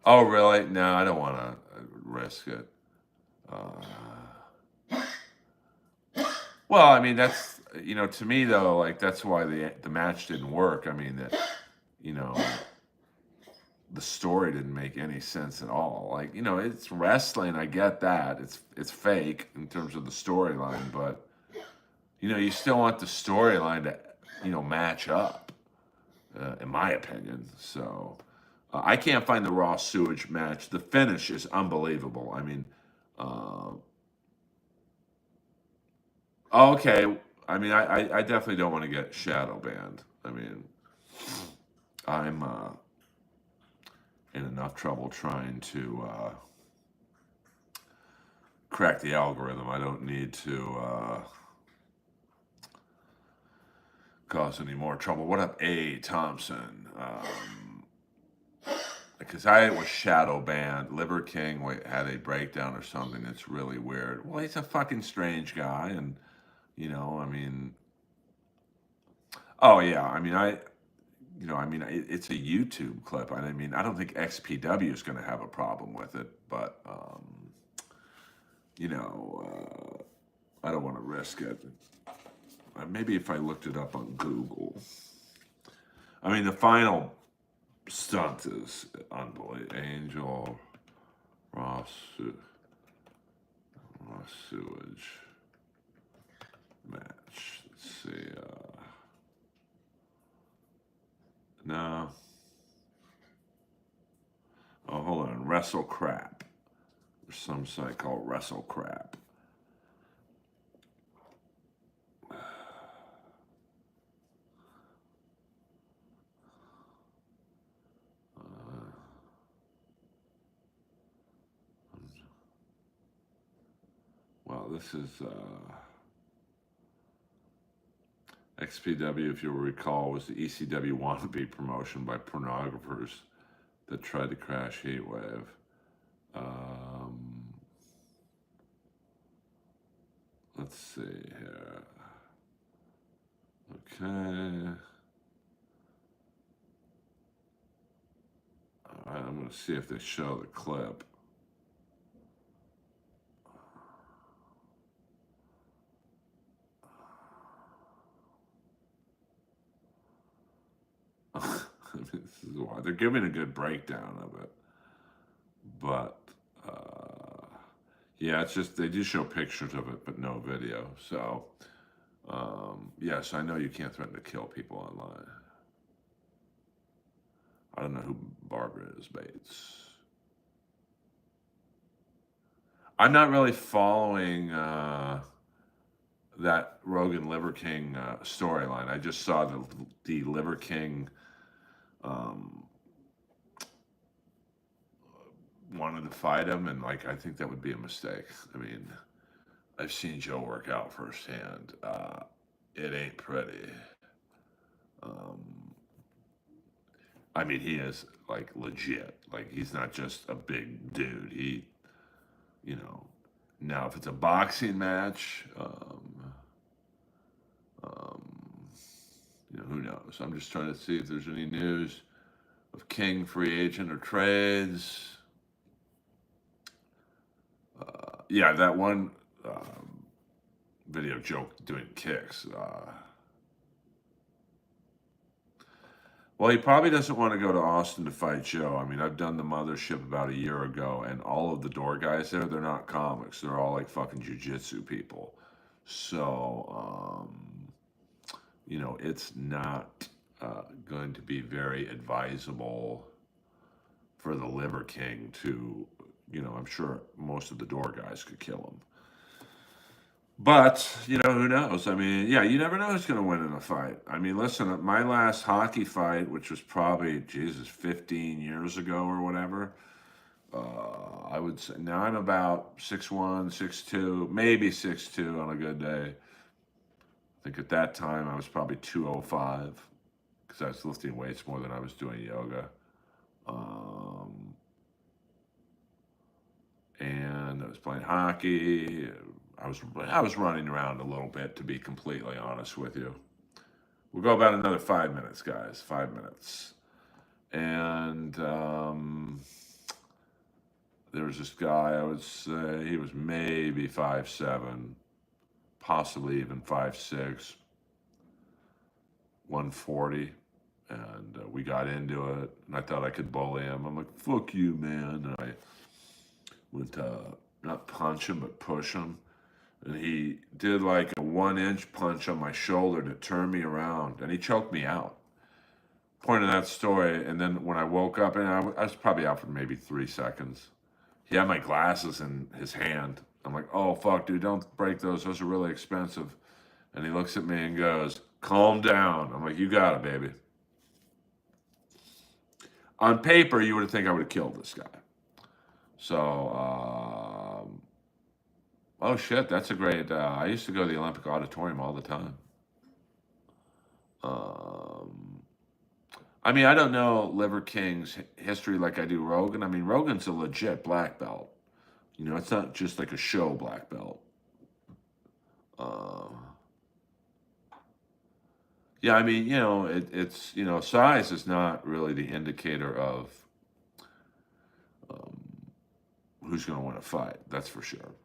Oh, really? No, I don't want to risk it. Well, I mean, that's to me though, like that's why the match didn't work. I mean that you know the story didn't make any sense at all. Like it's wrestling. I get that it's fake in terms of the storyline, but you still want the storyline to match up, in my opinion. So I can't find the raw sewage match. The finish is unbelievable. I mean, uh, okay. I mean, I definitely don't want to get shadow banned. I mean, I'm in enough trouble trying to crack the algorithm. I don't need to cause any more trouble. What up, A. Thompson? Because I was shadow banned. Liver King had a breakdown or something that's really weird. Well, he's a fucking strange guy, and I mean, oh yeah, I mean, it's a YouTube clip. I mean, I don't think XPW is going to have a problem with it, but I don't want to risk it. Maybe if I looked it up on Google. I mean, the final stunt is unbelievable. Angel raw sewage match. Let's see. No. Oh, hold on. Wrestle Crap. There's some site called Wrestle Crap. Well, this is XPW, if you'll recall, was the ECW wannabe promotion by pornographers that tried to crash Heatwave. Let's see here. Okay. All right, I'm going to see if they show the clip. they're giving a good breakdown of it. But yeah, it's just they do show pictures of it, but no video. So yes, I know you can't threaten to kill people online. I don't know who Barbara is, Bates. I'm not really following that Rogan Liver King storyline. I just saw the Liver King um, wanted to fight him, and like I think that would be a mistake. I mean, I've seen Joe work out firsthand. It ain't pretty. Um, I mean, he is like legit. Like he's not just a big dude. He, you know, now if it's a boxing match, um, you know, who knows? I'm just trying to see if there's any news of King free agent or trades. Yeah, that one video joke doing kicks. Well, he probably doesn't want to go to Austin to fight Joe. I mean, I've done the mothership about a year ago, and all of the door guys there, they're not comics. They're all like fucking jujitsu people. So, you know, it's not going to be very advisable for the Liver King to, you know, I'm sure most of the door guys could kill him. But, you know, who knows? I mean, yeah, you never know who's going to win in a fight. I mean, listen, my last hockey fight, which was probably, Jesus, 15 years ago or whatever, I would say now I'm about 6'1", 6'2", maybe 6'2" on a good day. I think at that time I was probably 205 because I was lifting weights more than I was doing yoga. And I was playing hockey. I was running around a little bit, to be completely honest with you. We'll go about another 5 minutes, guys. 5 minutes. And there was this guy, I would say he was maybe 5'7", possibly even 5'6", 140. And we got into it, and I thought I could bully him. I'm like, fuck you, man. And I went to not punch him, but push him. And he did like a 1-inch punch on my shoulder to turn me around, and he choked me out. Point of that story, and then when I woke up, and I was probably out for maybe 3 seconds. He had my glasses in his hand. I'm like, oh, fuck, dude, don't break those. Those are really expensive. And he looks at me and goes, calm down. I'm like, you got it, baby. On paper, you would think I would have killed this guy. So, oh shit, that's a great. I used to go to the Olympic Auditorium all the time. I mean, I don't know Liver King's history like I do Rogan. I mean, Rogan's a legit black belt. You know, it's not just like a show black belt. Yeah, I mean, you know, it's, you know, size is not really the indicator of who's going to win a fight. That's for sure.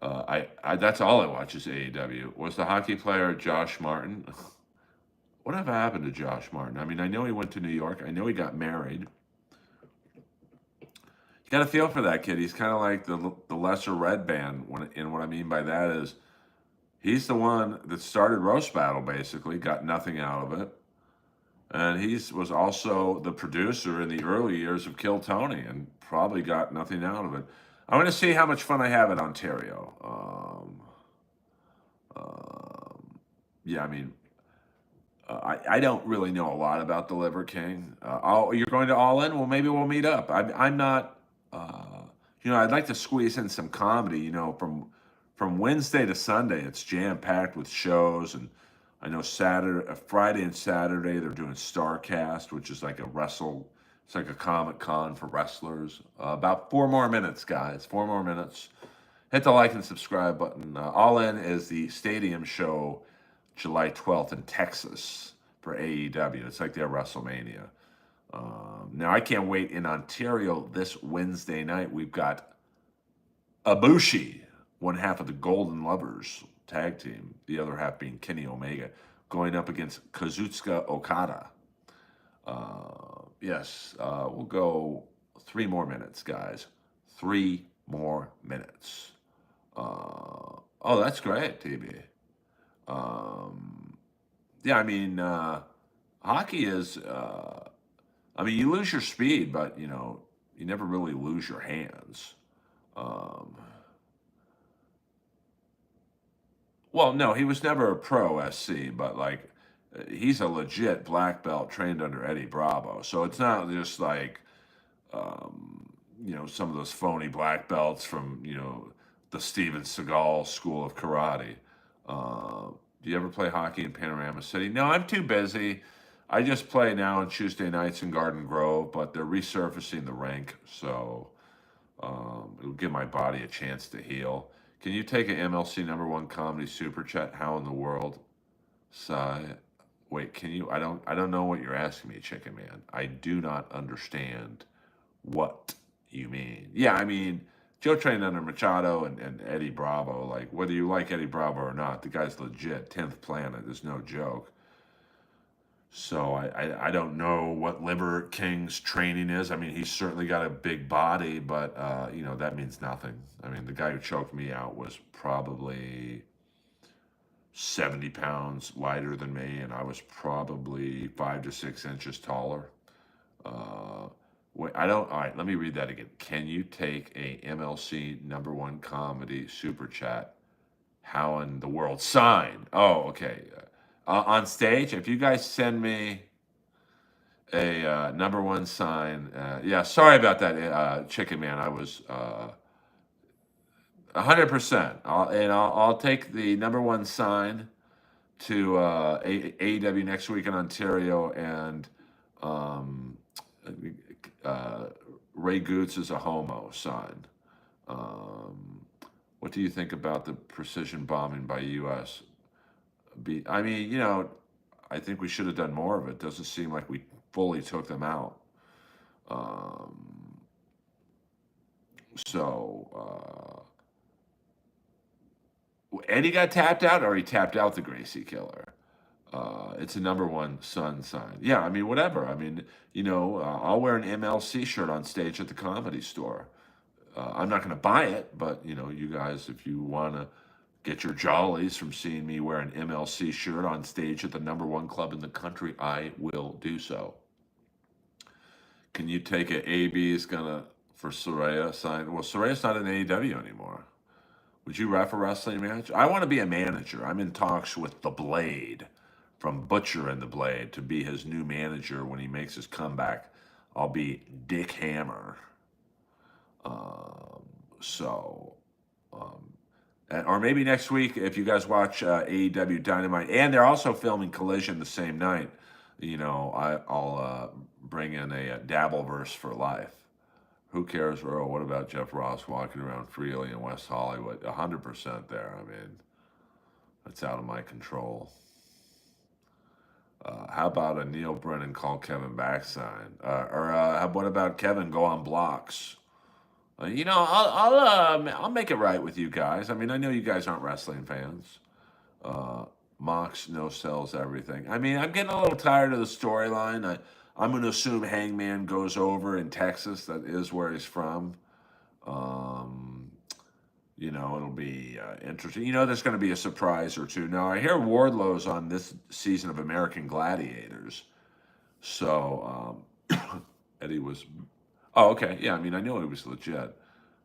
I that's all I watch is AEW. Was the hockey player Josh Martin? Whatever happened to Josh Martin? I mean, I know he went to New York. I know he got married. You got to feel for that kid. He's kind of like the lesser Red Band. And what I mean by that is he's the one that started Roast Battle, basically, got nothing out of it. And he was also the producer in the early years of Kill Tony and probably got nothing out of it. I want to see how much fun I have in Ontario. Yeah, I mean, I don't really know a lot about the Liver King. You're going to All In? Well, maybe we'll meet up. I'm not, you know, I'd like to squeeze in some comedy, you know, from Wednesday to Sunday, it's jam-packed with shows. And I know Friday and Saturday, they're doing StarCast, which is like it's like a Comic Con for wrestlers. About 4 more minutes, guys. 4 more minutes. Hit the like and subscribe button. All In is the stadium show July 12th in Texas for AEW. It's like their WrestleMania. Now, I can't wait in Ontario this Wednesday night. We've got Ibushi, one half of the Golden Lovers tag team, the other half being Kenny Omega, going up against Kazuchika Okada. Yes, we'll go 3 more minutes, guys. 3 more minutes. Oh, that's great, TB. Um, yeah, I mean, hockey is. I mean, you lose your speed, but you never really lose your hands. Um, well, no, he was never a pro SC, but like he's a legit black belt trained under Eddie Bravo. So it's not just like some of those phony black belts from the Steven Seagal School of Karate. Do you ever play hockey in Panorama City? No, I'm too busy. I just play now on Tuesday nights in Garden Grove, but they're resurfacing the rink, so it'll give my body a chance to heal. Can you take an MLC #1 comedy super chat? How in the world? Sigh. Wait, can you? I don't know what you're asking me, Chicken Man. I do not understand what you mean. Yeah, I mean, Joe trained under Machado and Eddie Bravo. Like, whether you like Eddie Bravo or not, the guy's legit. 10th planet is no joke. So I don't know what Liver King's training is. I mean, he's certainly got a big body, but, that means nothing. I mean, the guy who choked me out was probably 70 pounds lighter than me, and I was probably 5 to 6 inches taller. Uh, Wait, I don't. All right, let me read that again. Can you take a MLC #1 comedy super chat? How in the world? Sign. Oh, okay. On stage, if you guys send me a #1 sign, yeah. Sorry about that, Chicken Man. I was 100%. I'll take the #1 sign to AEW next week in Ontario, and um, uh, Ray Goots is a homo sign. Um, what do you think about the precision bombing by U.S.? I mean, I think we should have done more of it. Doesn't seem like we fully took them out. Um, Eddie got tapped out, or he tapped out the Gracie Killer. It's a #1 sun sign. Yeah, I mean, whatever. I mean, I'll wear an MLC shirt on stage at the Comedy Store. I'm not going to buy it, but you guys, if you want to get your jollies from seeing me wear an MLC shirt on stage at the #1 club in the country, I will do so. Can you take it? AB is gonna for Soraya sign. Well, Soraya's not in AEW anymore. Would you ref a wrestling match? I want to be a manager. I'm in talks with the Blade from Butcher and the Blade to be his new manager when he makes his comeback. I'll be Dick Hammer. Um, so, or maybe next week if you guys watch AEW Dynamite, and they're also filming Collision the same night. I'll bring in a Dabbleverse for life. Who cares, Earl? What about Jeff Ross walking around freely in West Hollywood? 100% there. I mean, that's out of my control. How about a Neil Brennan call Kevin back sign? What about Kevin go on blocks? I'll make it right with you guys. I mean, I know you guys aren't wrestling fans. Uh, Mox no sells everything. I mean, I'm getting a little tired of the storyline. I'm going to assume Hangman goes over in Texas. That is where he's from. Um, it'll be interesting. There's going to be a surprise or two. Now, I hear Wardlow's on this season of American Gladiators. So, Eddie was. Oh, okay. Yeah, I mean, I know he was legit.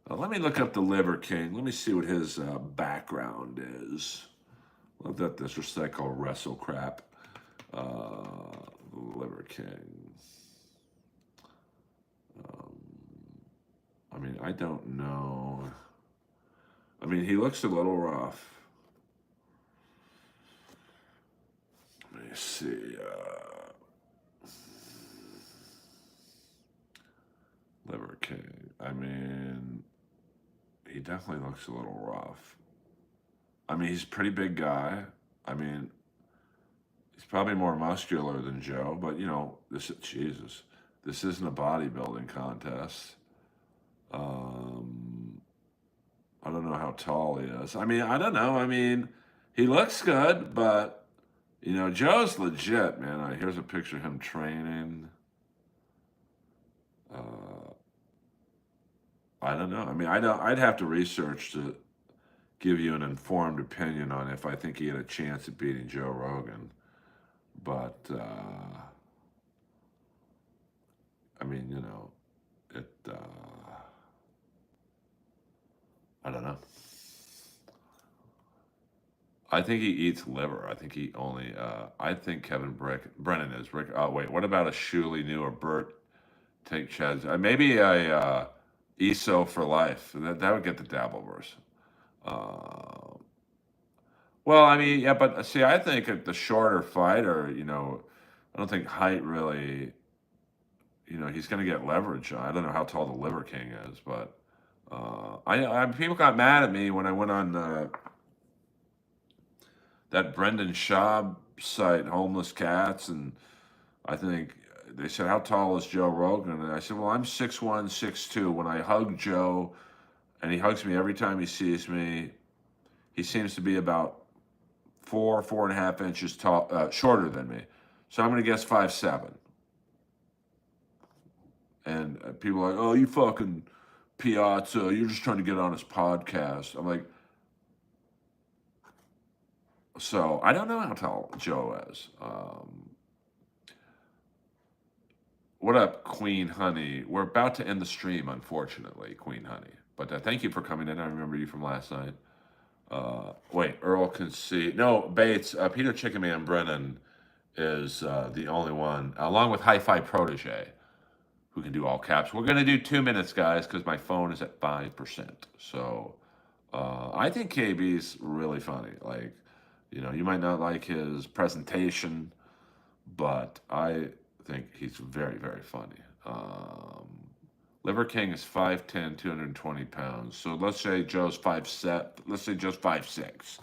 Let me look up the Liver King. Let me see what his background is. Love that disrespectful wrestle crap. Liver King. Um, I mean, I don't know. I mean, he looks a little rough. Let me see. Liver King. I mean, he definitely looks a little rough. I mean, he's a pretty big guy. I mean, he's probably more muscular than Joe, but Jesus, this isn't a bodybuilding contest. I don't know how tall he is. I mean, I don't know. I mean, he looks good, but Joe's legit, man. Here's a picture of him training. I don't know. I mean, I'd have to research to give you an informed opinion on if I think he had a chance at beating Joe Rogan. But I mean, it. I don't know. I think he eats liver. I think he only. I think Brennan is Rick. Oh wait, what about a Shuley New or Bert take Chad's? Maybe a ESO for life. That would get the Dabbleverse. Uh, well, I mean, yeah, but see, I think the shorter fighter, I don't think height really. He's going to get leverage. I don't know how tall the Liver King is, but people got mad at me when I went on that Brendan Schaub site, Homeless Cats, and I think they said, "How tall is Joe Rogan?" And I said, "Well, I'm 6'1", 6'2". When I hug Joe, and he hugs me every time he sees me, he seems to be about 4.5 inches tall, shorter than me. So I'm going to guess 5'7". And people are like, "Oh, you fucking Piazza, you're just trying to get on his podcast." I'm like, so I don't know how tall Joe is. What up, Queen Honey? We're about to end the stream, unfortunately, Queen Honey. But thank you for coming in. I remember you from last night. Wait, Earl can see. No, Bates, Peter Chicken Man Brennan is the only one, along with Hi-Fi Protege, who can do all caps. We're going to do 2 minutes, guys, because my phone is at 5%. So I think KB's really funny. Like, you might not like his presentation, but I think he's very, very funny. Liver King is 5'10", 220 pounds. So let's say Joe's 5'7". Let's say Joe's 5'6".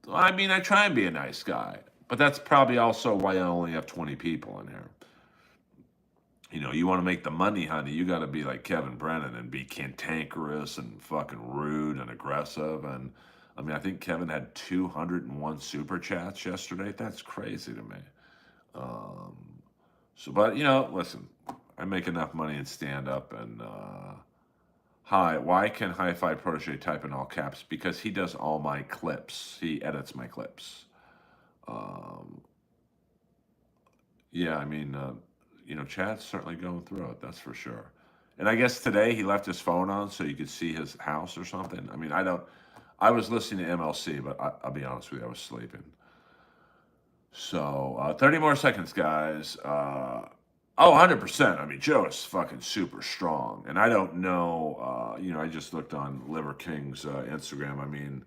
I mean, I try and be a nice guy, but that's probably also why I only have 20 people in here. You want to make the money, honey, you got to be like Kevin Brennan and be cantankerous and fucking rude and aggressive. And I mean, I think Kevin had 201 super chats yesterday. That's crazy to me. But listen, I make enough money in stand up. And hi, why can Hi-Fi Protege type in all caps? Because he does all my clips. He edits my clips. Yeah, I mean, Chad's certainly going through it. That's for sure. And I guess today he left his phone on so you could see his house or something. I mean, I don't. I was listening to MLC, but I'll be honest with you, I was sleeping. So 30 more seconds, guys. 100%. I mean, Joe is fucking super strong. And I don't know, I just looked on Liver King's Instagram. I mean,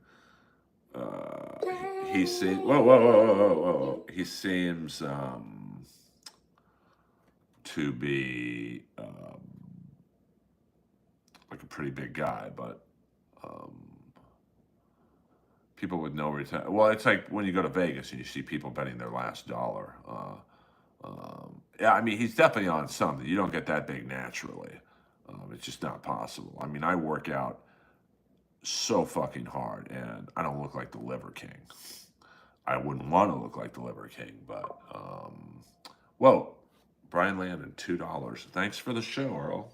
he seems, whoa. He seems to be like a pretty big guy, but people with no return. Well, it's like when you go to Vegas and you see people betting their last dollar. Yeah, I mean, he's definitely on something. You don't get that big naturally. It's just not possible. I mean, I work out so fucking hard, and I don't look like the Liver King. I wouldn't want to look like the Liver King, but whoa, Brian Landon, $2. Thanks for the show, Earl.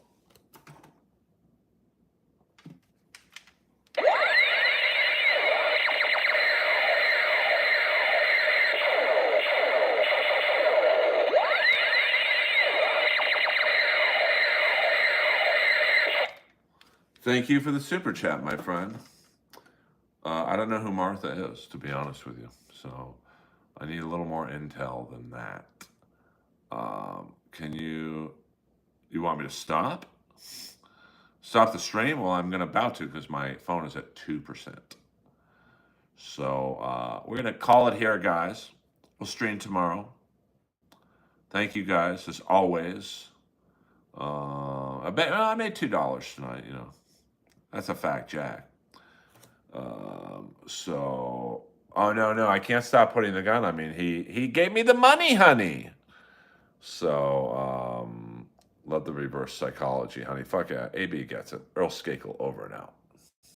Thank you for the super chat, my friend. I don't know who Martha is, to be honest with you. So I need a little more intel than that. Can you want me to stop? Stop the stream? Well, I'm about to because my phone is at 2%. So we're going to call it here, guys. We'll stream tomorrow. Thank you, guys, as always. I made $2 tonight, That's a fact, Jack. Oh no, I can't stop putting the gun on me. He gave me the money, honey. So, love the reverse psychology, honey. Fuck yeah, AB gets it. Earl Skakel over and out.